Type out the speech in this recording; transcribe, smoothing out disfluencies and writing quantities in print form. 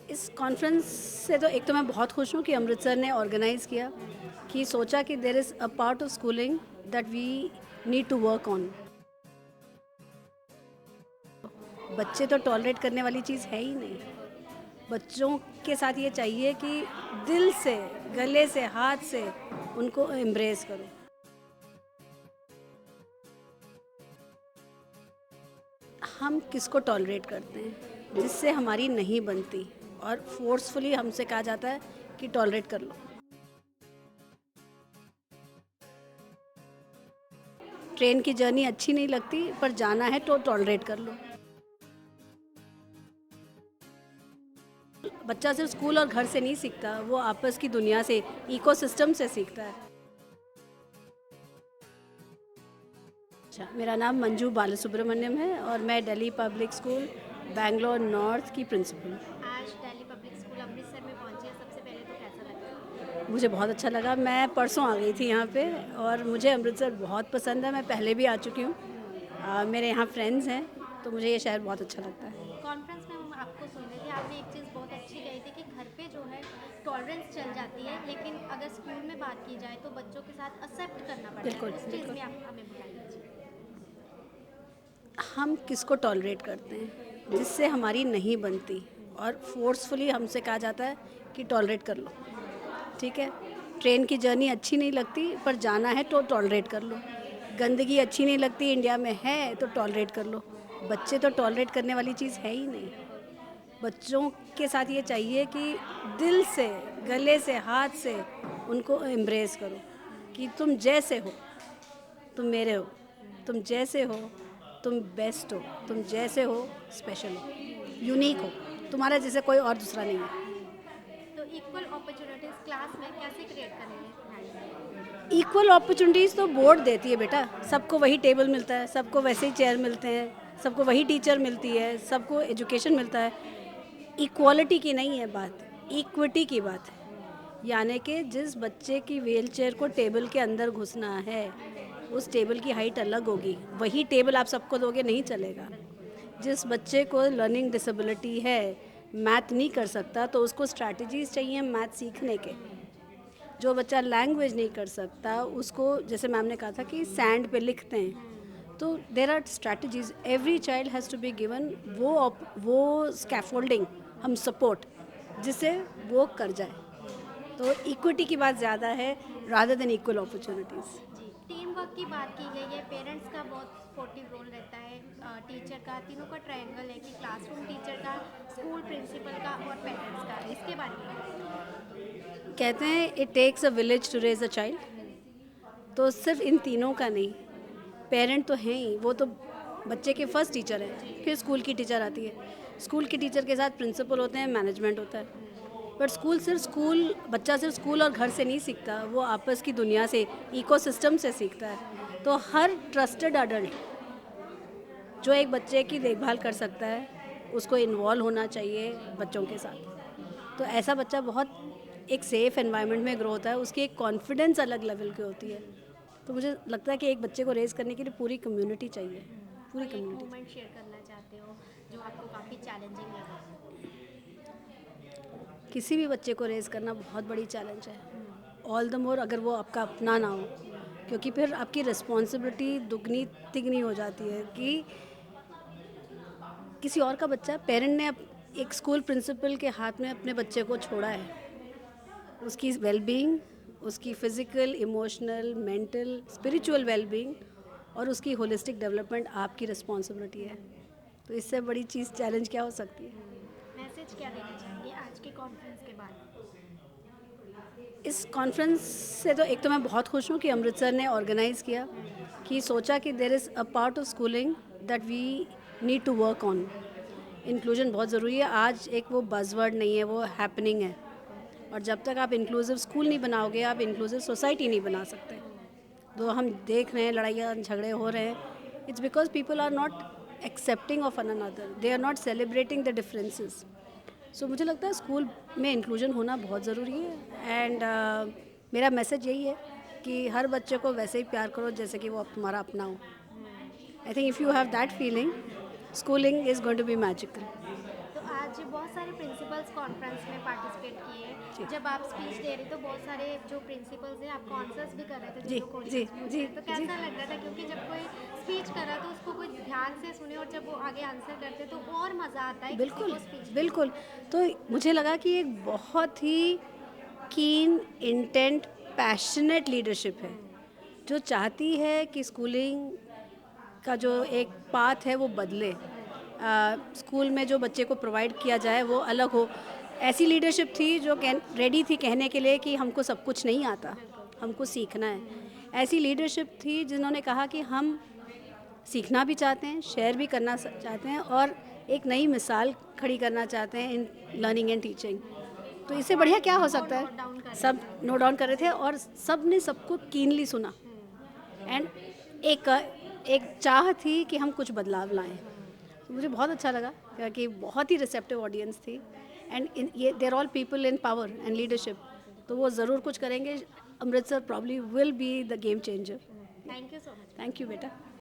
इस कॉन्फ्रेंस से तो एक तो मैं बहुत खुश हूँ कि अमृतसर ने ऑर्गेनाइज़ किया, कि सोचा कि there is a part of schooling that we need to work on. बच्चे तो टॉलरेट करने वाली चीज़ है ही नहीं। बच्चों के साथ ये चाहिए कि दिल से, गले से, हाथ से उनको एम्ब्रेस करो। हम किसको टॉलरेट करते हैं जिससे हमारी नहीं बनती, और फोर्सफुली हमसे कहा जाता है कि टॉलरेट कर लो। ट्रेन की जर्नी अच्छी नहीं लगती, पर जाना है तो टॉलरेट कर लो। बच्चा सिर्फ स्कूल और घर से नहीं सीखता, वो आपस की दुनिया से, इकोसिस्टम से सीखता है। अच्छा, मेरा नाम मंजू बालासुब्रमण्यम है और मैं Delhi public school Bangalore north की प्रिंसिपल हूँ। आज दिल्ली पब्लिक स्कूल अमृतसर में पहुंची है। सबसे पहले तो कैसा लगा? मुझे बहुत अच्छा लगा। मैं परसों आ गई थी यहाँ पे, और मुझे अमृतसर बहुत पसंद है। मैं पहले भी आ चुकी हूँ। मेरे यहाँ फ्रेंड्स हैं, तो मुझे ये शहर बहुत अच्छा लगता है। कॉन्फ्रेंस में हम आपको सुन रहे थे, आपने एक चीज़ बहुत अच्छी कही थी कि घर पे जो है टॉलरेंस चल जाती है, लेकिन अगर स्कूल में बात की जाए तो बच्चों के साथ एक्सेप्ट करना पड़ता बिल्कुल, है। उस चीज़ बिल्कुल। में आप हमें बता दीजिए। हम किसको टॉलरेट करते हैं जिससे हमारी नहीं बनती, और फोर्सफुली हमसे कहा जाता है कि टॉलरेट कर लो। ठीक है, ट्रेन की जर्नी अच्छी नहीं लगती, पर जाना है तो टॉलरेट कर लो। गंदगी अच्छी नहीं लगती, इंडिया में है तो टॉलरेट कर लो। बच्चे तो टॉलरेट करने वाली चीज़ है ही नहीं। बच्चों के साथ ये चाहिए कि दिल से, गले से, हाथ से उनको एम्ब्रेस करो, कि तुम जैसे हो, तुम मेरे हो। तुम जैसे हो, तुम बेस्ट हो। तुम जैसे हो, स्पेशल हो, यूनिक हो। तुम्हारा जैसे कोई और दूसरा नहीं है। तो इक्वल अपॉर्चुनिटीज़ क्लास में कैसे क्रिएट करेंगे ध्यान देंगे? इक्वल अपॉर्चुनिटीज़ तो बोर्ड देती है बेटा। सबको वही टेबल मिलता है, सबको वैसे ही चेयर मिलते हैं, सबको वही टीचर मिलती है, सबको एजुकेशन मिलता है। इक्वालिटी की नहीं है बात, इक्विटी की बात है। यानी कि जिस बच्चे की व्हील चेयर को टेबल के अंदर घुसना है, उस टेबल की हाइट अलग होगी। वही टेबल आप सबको दोगे, नहीं चलेगा। बिल्कुल। जिस बच्चे को लर्निंग डिसेबिलिटी है, मैथ नहीं कर सकता, तो उसको स्ट्रैटेजीज चाहिए मैथ सीखने के। जो बच्चा लैंग्वेज नहीं कर सकता, उसको, जैसे मैम ने कहा था कि सैंड पे लिखते हैं, तो there are strategies. Every child has to be given वो स्कैफोल्डिंग, हम सपोर्ट, जिससे वो कर जाए। तो इक्विटी की बात ज़्यादा है, रादर देन इक्वल अपॉर्चुनिटीज़। जी, टीम वर्क की बात की गई है। पेरेंट्स का बहुत सपोर्टिव रोल रहता है, टीचर का, तीनों का ट्रायंगल है कि क्लासरूम टीचर का, स्कूल प्रिंसिपल का और पेरेंट्स का। इसके बारे में क्या बताएंगे? कहते हैं it takes a village to raise a child. तो सिर्फ इन तीनों का नहीं, पेरेंट तो हैं ही, वो तो बच्चे के फर्स्ट टीचर हैं। फिर स्कूल की टीचर आती है। स्कूल की टीचर के साथ प्रिंसिपल होते हैं, मैनेजमेंट होता है। बट स्कूल, बच्चा सिर्फ स्कूल और घर से नहीं सीखता, वो आपस की दुनिया से, इकोसिस्टम से सीखता है। तो हर ट्रस्टेड अडल्ट जो एक बच्चे की देखभाल कर सकता है, उसको इन्वॉल्व होना चाहिए बच्चों के साथ। तो ऐसा बच्चा बहुत एक सेफ़ एनवायरनमेंट में ग्रो होता है, उसकी एक कॉन्फिडेंस अलग लेवल की होती है। तो मुझे लगता है कि एक बच्चे को रेज़ करने के लिए पूरी कम्युनिटी चाहिए, पूरी कोई एक कम्युनिटी। मोमेंट शेयर करना चाहते हो जो आपको काफ़ी चैलेंजिंग लगा? किसी भी बच्चे को रेज़ करना बहुत बड़ी चैलेंज है, ऑल द मोर अगर वो आपका अपना ना हो, क्योंकि फिर आपकी रिस्पॉन्सिबिलिटी दुगनी तिगनी हो जाती है कि किसी और का बच्चा, पेरेंट ने एक स्कूल प्रिंसिपल के हाथ में अपने बच्चे को छोड़ा है। उसकी वेलबींग, उसकी physical, emotional, mental, spiritual wellbeing और उसकी होलिस्टिक डेवलपमेंट आपकी रिस्पॉन्सिबिलिटी है। तो इससे बड़ी चीज़, चैलेंज क्या हो सकती है? मैसेज क्या देना चाहेंगे आज के कॉन्फ्रेंस के बाद? इस कॉन्फ्रेंस से तो एक तो मैं बहुत खुश हूँ कि अमृतसर ने ऑर्गेनाइज़ किया, कि सोचा कि there is a part of schooling that we need to work on. Inclusion बहुत ज़रूरी है। आज एक वो बज़वर्ड नहीं है, वो हैपनिंग है। और जब तक आप इंक्लूसिव स्कूल नहीं बनाओगे, आप इंक्लूसिव सोसाइटी नहीं बना सकते। जो हम देख रहे हैं, लड़ाइयाँ झगड़े हो रहे हैं, it's because people are not accepting of one another, they are not celebrating the differences. So मुझे लगता है स्कूल में इंक्लूजन होना बहुत ज़रूरी है। एंड मेरा मैसेज यही है कि हर बच्चे को वैसे ही प्यार करो जैसे कि वो तुम्हारा अपना हो। I think if you have that feeling, schooling is going to be magical. तो आज जी, बहुत सारे प्रिंसिपल्स कॉन्फ्रेंस में पार्टिसिपेट किए। जब आप स्पीच दे रहे तो बहुत सारे जो प्रिंसिपल्स हैं आपको आंसर्स भी कर रहे थे जी जो जी क्वेश्चंस पूछ जी रहे तो जी कैसा लग रहा था? क्योंकि जब कोई स्पीच कर रहा तो उसको कोई ध्यान से सुने और जब वो आगे आंसर करते तो और मज़ा आता है किसी बिल्कुल को स्पीच। बिल्कुल। तो मुझे लगा कि एक बहुत ही कीन इंटेंट पैशनेट लीडरशिप है जो चाहती है कि स्कूलिंग का जो एक पाथ है वो बदले, स्कूल में जो बच्चे को प्रोवाइड किया जाए वो अलग हो। ऐसी लीडरशिप थी जो रेडी थी कहने के लिए कि हमको सब कुछ नहीं आता, हमको सीखना है। ऐसी लीडरशिप थी जिन्होंने कहा कि हम सीखना भी चाहते हैं, शेयर भी करना चाहते हैं और एक नई मिसाल खड़ी करना चाहते हैं इन लर्निंग एंड टीचिंग। तो इससे बढ़िया क्या हो सकता नोट डाउन कर है? रहे सब थे। नोट डाउन कर रहे थे और सब ने सबको कीनली सुना एंड एक एक चाह थी कि हम कुछ बदलाव लाएं। तो मुझे बहुत अच्छा लगा कि बहुत ही रिसेप्टिव ऑडियंस थी एंड ये there all people in power and leadership, तो वो ज़रूर कुछ करेंगे। Amritsar probably will be the game changer. Thank you so much. Thank you बेटा।